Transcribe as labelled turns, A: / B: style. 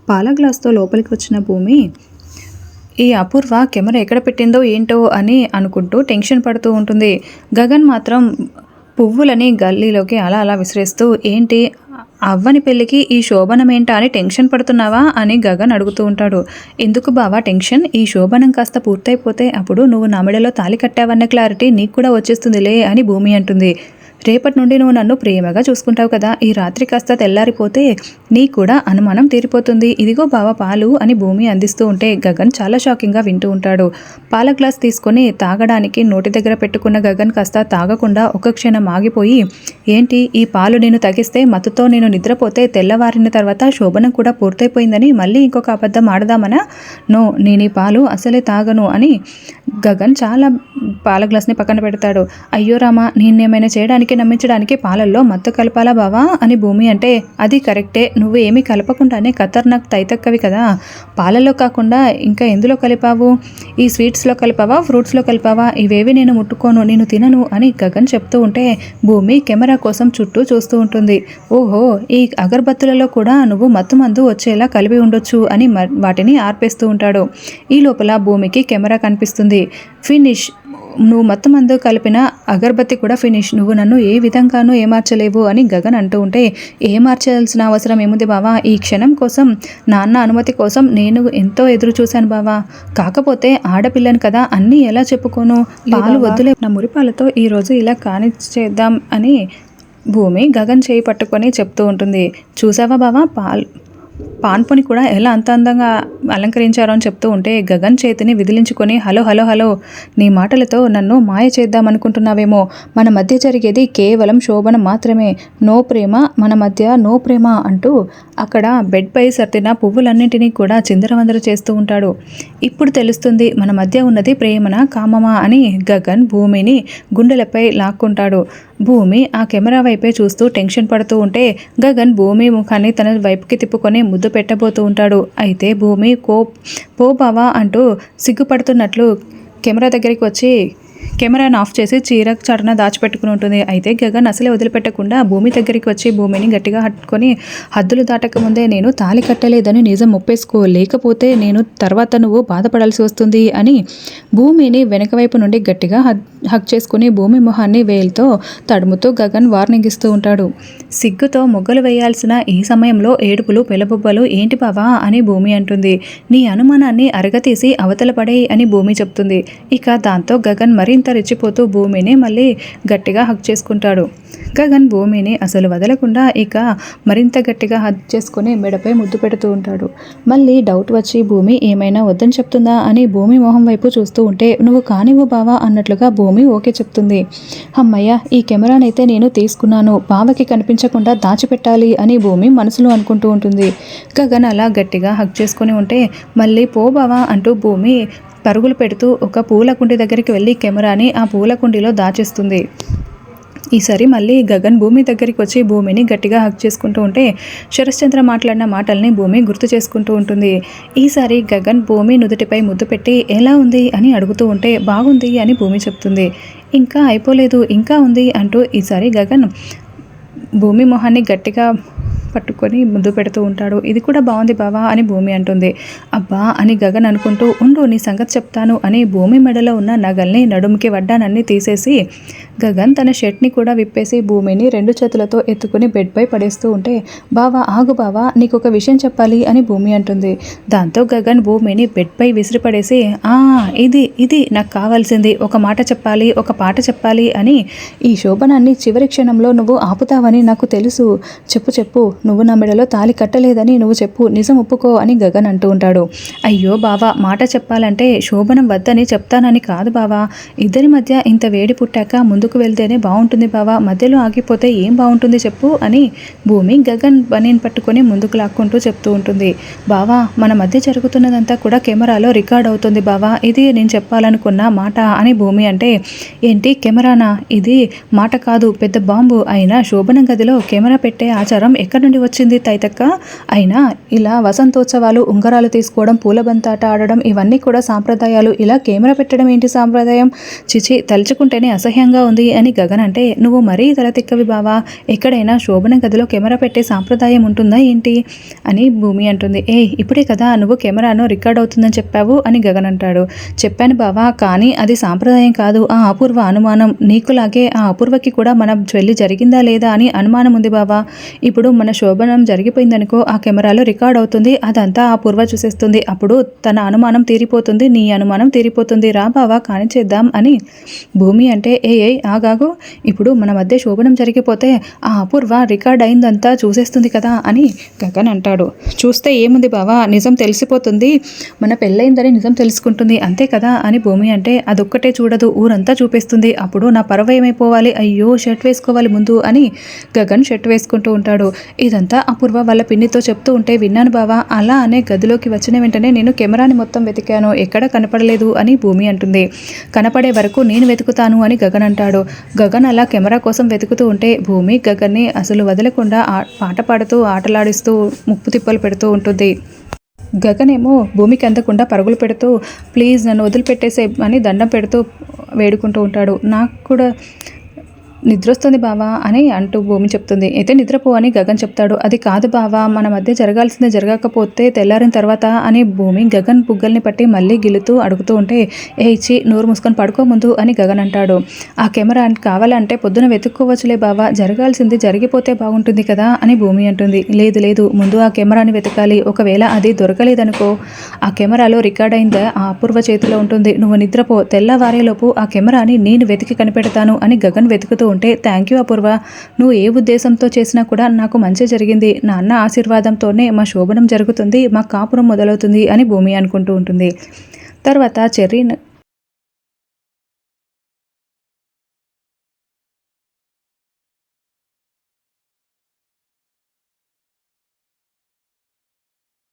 A: పాల గ్లాస్తో లోపలికి వచ్చిన భూమి ఈ అపూర్వ కెమెరా ఎక్కడ పెట్టిందో ఏంటో అని అనుకుంటూ టెన్షన్ పడుతూ ఉంటుంది. గగన్ మాత్రం పువ్వులని గల్లీలోకి అలా అలా విసిరేస్తూ, ఏంటి అవ్వని పెళ్ళికి ఈ శోభనం ఏంటా అని టెన్షన్ పడుతున్నావా అని గగన్ అడుగుతూ ఉంటాడు. ఎందుకు బావా టెన్షన్? ఈ శోభనం కాస్త పూర్తయిపోతే అప్పుడు నువ్వు నా మెడలో తాళి కట్టావన్న క్లారిటీ నీకు కూడా వచ్చేస్తుందిలే అని భూమి అంటుంది. రేపటి నుండి నువ్వు నన్ను ప్రేమగా చూసుకుంటావు కదా, ఈ రాత్రి కాస్త తెల్లారిపోతే నీకు కూడా అనుమానం తీరిపోతుంది. ఇదిగో బావ పాలు అని భూమి అందిస్తూ ఉంటే గగన్ చాలా షాకింగ్గా వింటూ ఉంటాడు. పాల గ్లాస్ తీసుకొని తాగడానికి నోటి దగ్గర పెట్టుకున్న గగన్ కాస్త తాగకుండా ఒక క్షణం ఆగిపోయి, ఏంటి ఈ పాలు నేను తగిస్తే మత్తుతో నేను నిద్రపోతే తెల్లవారిన తర్వాత శోభనం కూడా పూర్తయిపోయిందని మళ్ళీ ఇంకొక అబద్ధం ఆడదామనా? నో, నేను ఈ పాలు అసలే తాగను అని గగన్ చాలా పాల గ్లాస్ని పక్కన పెడతాడు. అయ్యో రామా, నేనేమైనా చేయడానికి నమ్మించడానికి పాలల్లో మత్తు కలపాలా బావా అని భూమి అంటే, అది కరెక్టే, నువ్వు ఏమీ కలపకుండానే ఖతర్నాక్ తైతక్కవి కదా, పాలల్లో కాకుండా ఇంకా ఎందులో కలిపావు? ఈ స్వీట్స్లో కలిపావా, ఫ్రూట్స్లో కలిపావా? ఇవేవి నేను ముట్టుకోను, నేను తినను అని గగన్ చెప్తూ ఉంటే భూమి కెమెరా కోసం చుట్టూ చూస్తూ ఉంటుంది. ఓహో, ఈ అగరబత్తులలో కూడా నువ్వు మత్తు మందు వచ్చేలా కలిపి ఉండొచ్చు అని వాటిని ఆర్పేస్తూ ఉంటాడు. ఈ లోపల భూమికి కెమెరా కనిపిస్తుంది. ఫినిష్, నువ్వు మొత్తం మందు కలిపిన అగరబత్తి కూడా ఫినిష్, నువ్వు నన్ను ఏ విధంగానూ ఏమార్చలేవు అని గగన్ అంటూ ఉంటే, ఏమార్చాల్సిన అవసరం ఏముంది బావా, ఈ క్షణం కోసం నాన్న అనుమతి కోసం నేను ఎంతో ఎదురు చూశాను బావా, కాకపోతే ఆడపిల్లను కదా అన్నీ ఎలా చెప్పుకోను, పాలు వద్దులే, నా మురిపాలతో ఈరోజు ఇలా కానిచ్చేద్దాం అని భూమి గగన్ చేయి పట్టుకొని చెప్తూ ఉంటుంది. చూసావా బావా, పాన్పుని కూడా ఎలా అంత అందంగా అలంకరించారో అని చెప్తూ ఉంటే గగన్ చేతిని విదిలించుకొని, హలో హలో హలో, నీ మాటలతో నన్ను మాయ చేద్దామనుకుంటున్నావేమో, మన మధ్య జరిగేది కేవలం శోభనం మాత్రమే, నో ప్రేమ మన మధ్య, నో ప్రేమ అంటూ అక్కడ బెడ్పై సర్దిన పువ్వులన్నింటినీ కూడా చిందరవందర చేస్తూ ఉంటాడు. ఇప్పుడు తెలుస్తుంది మన మధ్య ఉన్నది ప్రేమనా కామమా అని గగన్ భూమిని గుండెలపై లాక్కుంటాడు. భూమి ఆ కెమెరా వైపే చూస్తూ టెన్షన్ పడుతూ ఉంటే గగన్ భూమి ముఖాన్ని తన వైపుకి తిప్పుకొని ముద్దు పెట్టబోతూ ఉంటాడు. అయితే భూమి పో బావా అంటూ సిగ్గుపడుతున్నట్లు కెమెరా దగ్గరికి వచ్చి కెమెరాను ఆఫ్ చేసి చీర చాటున దాచిపెట్టుకుని ఉంటుంది. అయితే గగన్ అసలే వదిలిపెట్టకుండా భూమి దగ్గరికి వచ్చి భూమిని గట్టిగా హత్తుకొని, హద్దులు దాటకముందే నేను తాళి కట్టలేదని నిజం ఒప్పేసుకో, లేకపోతే నేను తర్వాత నువ్వు బాధపడాల్సి వస్తుంది అని భూమిని వెనక వైపు నుండి గట్టిగా హక్ చేసుకుని భూమి మొహాన్ని వేలుతో తడుముతూ గగన్ వార్నింగ్ ఇస్తూ ఉంటాడు. సిగ్గుతో మొగ్గలు వేయాల్సిన ఈ సమయంలో ఏడుపులు పెలబొబ్బలు ఏంటి బావా అని భూమి అంటుంది. నీ అనుమానాన్ని అరగతీసి అవతల పడే అని భూమి చెప్తుంది. ఇక దాంతో గగన్ మరింత రెచ్చిపోతూ భూమిని మళ్ళీ గట్టిగా హక్ చేసుకుంటాడు. గగన్ భూమిని అసలు వదలకుండా ఇక మరింత గట్టిగా హక్ చేసుకుని మెడపై ముద్దు పెడుతూ ఉంటాడు. మళ్ళీ డౌట్ వచ్చి భూమి ఏమైనా వద్దని చెప్తుందా అని భూమి మొహం వైపు చూస్తూ ఉంటే, నువ్వు కానివ్వు బావా అన్నట్లుగా భూమి ఓకే చెప్తుంది. అమ్మయ్య, ఈ కెమెరానైతే నేను తీసుకున్నాను, బావకి కనిపించకుండా దాచిపెట్టాలి అని భూమి మనసులో అనుకుంటూ ఉంటుంది. గగన్ అలా గట్టిగా హక్ చేసుకుని ఉంటే మళ్ళీ పో బావా అంటూ భూమి పరుగులు పెడుతూ ఒక పూల కుండి దగ్గరికి వెళ్ళి కెమెరాని ఆ పూల కుండీలో దాచేస్తుంది. ఈసారి మళ్ళీ గగన్ భూమి దగ్గరికి వచ్చి భూమిని గట్టిగా హక్ చేసుకుంటూ ఉంటే శరశ్చంద్ర మాట్లాడిన మాటల్ని భూమి గుర్తు చేసుకుంటూ ఉంటుంది. ఈసారి గగన్ భూమి నుదుటిపై ముద్దు పెట్టి ఎలా ఉంది అని అడుగుతూ ఉంటే బాగుంది అని భూమి చెప్తుంది. ఇంకా అయిపోలేదు, ఇంకా ఉంది అంటూ ఈసారి గగన్ భూమి మొహాన్ని గట్టిగా పట్టుకొని ముద్దు పెడుతూ ఉంటాడు. ఇది కూడా బాగుంది బావా అని భూమి అంటుంది. అబ్బా అని గగన్ అనుకుంటూ, ఉండు నీ సంగతి చెప్తాను అని భూమి మెడలో ఉన్న నగల్ని నడుముకి వడ్డానన్నీ తీసేసి గగన్ తన షర్ట్ని కూడా విప్పేసి భూమిని రెండు చేతులతో ఎత్తుకుని బెడ్పై పడేస్తూ ఉంటే, బావా ఆగు బావా, నీకు ఒక విషయం చెప్పాలి అని భూమి అంటుంది. దాంతో గగన్ భూమిని బెడ్పై విసిరిపడేసి, ఇది నాకు కావాల్సింది, ఒక మాట చెప్పాలి, ఒక పాట చెప్పాలి అని, ఈ శోభనాన్ని చివరి క్షణంలో నువ్వు ఆపుతావని నాకు తెలుసు, చెప్పు, నువ్వు నా మెడలో తాళి కట్టలేదని నువ్వు చెప్పు, నిజం ఒప్పుకో అని గగన్ అంటూ ఉంటాడు. అయ్యో బావా, మాట చెప్పాలంటే శోభనం వద్దని చెప్తానని కాదు బావా, ఇద్దరి మధ్య ఇంత వేడి పుట్టాక ముందుకు వెళ్తేనే బాగుంటుంది బావా, మధ్యలో ఆగిపోతే ఏం బాగుంటుంది చెప్పు అని భూమి గగన్ బనీని పట్టుకొని ముందుకు లాక్కుంటూ చెప్తూ ఉంటుంది. బావా, మన మధ్య జరుగుతున్నదంతా కూడా కెమెరాలో రికార్డ్ అవుతుంది బావా, ఇది నేను చెప్పాలనుకున్న మాట అని భూమి అంటే, ఏంటి కెమెరానా? ఇది మాట కాదు, పెద్ద బాంబు. అయినా శోభనం గదిలో కెమెరా పెట్టే ఆచారం ఎక్కడి నుండి వచ్చింది తైతక్క? అయినా ఇలా వసంతోత్సవాలు, ఉంగరాలు తీసుకోవడం, పూలబంతాట ఆడడం ఇవన్నీ కూడా సాంప్రదాయాలు, ఇలా కెమెరా పెట్టడం ఏంటి సాంప్రదాయం? చిచి, తలుచుకుంటేనే అసహ్యంగా ఉంది అవుతుంది అని గగన్ అంటే, నువ్వు మరీ తల తిక్కవి బావా, ఎక్కడైనా శోభనం గదిలో కెమెరా పెట్టే సాంప్రదాయం ఉంటుందా ఏంటి అని భూమి అంటుంది. ఇప్పుడే కదా నువ్వు కెమెరాను రికార్డ్ అవుతుందని చెప్పావు అని గగన్ అంటాడు. చెప్పాను బావా, కానీ అది సాంప్రదాయం కాదు. ఆ అపూర్వ అనుమానం నీకులాగే ఆ అపూర్వకి కూడా మన పెళ్లి జరిగిందా లేదా అని అనుమానం ఉంది బావా. ఇప్పుడు మన శోభనం జరిగిపోయిందనుకో, ఆ కెమెరాలో రికార్డ్ అవుతుంది, అదంతా ఆ పూర్వ చూసేస్తుంది. అప్పుడు తన అనుమానం తీరిపోతుంది, నీ అనుమానం తీరిపోతుంది. రా బావా కానిచేద్దాం అని భూమి అంటే, ఆగాగు, ఇప్పుడు మన మధ్య శోభనం జరిగిపోతే ఆ అపూర్వ రికార్డ్ అయిందంతా చూసేస్తుంది కదా అని గగన్ అంటాడు. చూస్తే ఏముంది బావా, నిజం తెలిసిపోతుంది, మన పెళ్ళయిందని నిజం తెలుసుకుంటుంది అంతే కదా అని భూమి అంటే, అదొక్కటే చూడదు, ఊరంతా చూపిస్తుంది. అప్పుడు నా పరువు ఏమైపోవాలి, అయ్యో షర్ట్ వేసుకోవాలి ముందు అని గగన్ షర్ట్ వేసుకుంటూ ఉంటాడు. ఇదంతా అపూర్వ వాళ్ళ పిన్నితో చెప్తూ ఉంటే విన్నాను బావా. అలా అనే గదిలోకి వచ్చిన వెంటనే నేను కెమెరాని మొత్తం వెతికాను, ఎక్కడ కనపడలేదు అని భూమి అంటుంది. కనపడే వరకు నేను వెతుకుతాను అని గగన్ అంటాడు. గగన్ అలా కెమెరా కోసం వెతుకుతూ ఉంటే భూమి గగన్ని అసలు వదలకుండా పాట పాడుతూ ఆటలాడిస్తూ ముప్పు తిప్పలు పెడుతూ ఉంటుంది. గగన్ ఏమో భూమికి అందకుండా పరుగులు పెడుతూ ప్లీజ్ నన్ను వదిలిపెట్టేసే అని దండం పెడుతూ వేడుకుంటూ ఉంటాడు. నాకు కూడా నిద్రొస్తుంది బావా అని అంటూ భూమి చెప్తుంది. అయితే నిద్రపో అని గగన్ చెప్తాడు. అది కాదు బావా, మన మధ్య జరగాల్సిందే జరగకపోతే తెల్లారిన తర్వాత అని భూమి గగన్ బుగ్గల్ని పట్టి మళ్ళీ గిలుతూ అడుగుతూ ఉంటే, ఇచ్చి నోరు మూసుకొని పడుకో ముందు అని గగన్ అంటాడు. ఆ కెమెరా కావాలంటే పొద్దున వెతుక్కోవచ్చులే బావా, జరగాల్సింది జరిగిపోతే బాగుంటుంది కదా అని భూమి అంటుంది. లేదు లేదు, ముందు ఆ కెమెరాని వెతకాలి, ఒకవేళ అది దొరకలేదనుకో, ఆ కెమెరాలో రికార్డ్ అయిందా ఆ అపూర్వ చేతిలో ఉంటుంది, నువ్వు నిద్రపో, తెల్లవారేలోపు ఆ కెమెరాని నేను వెతికి కనిపెడతాను అని గగన్ వెతుకుతూ ఉంటే, థ్యాంక్ యూ అపూర్వ, నువ్వు ఏ ఉద్దేశంతో చేసినా కూడా నాకు మంచి జరిగింది, నాన్న ఆశీర్వాదంతోనే మా శోభనం జరుగుతుంది, మా కాపురం మొదలవుతుంది అని భూమి అనుకుంటూ ఉంటుంది. తర్వాత చెర్రీ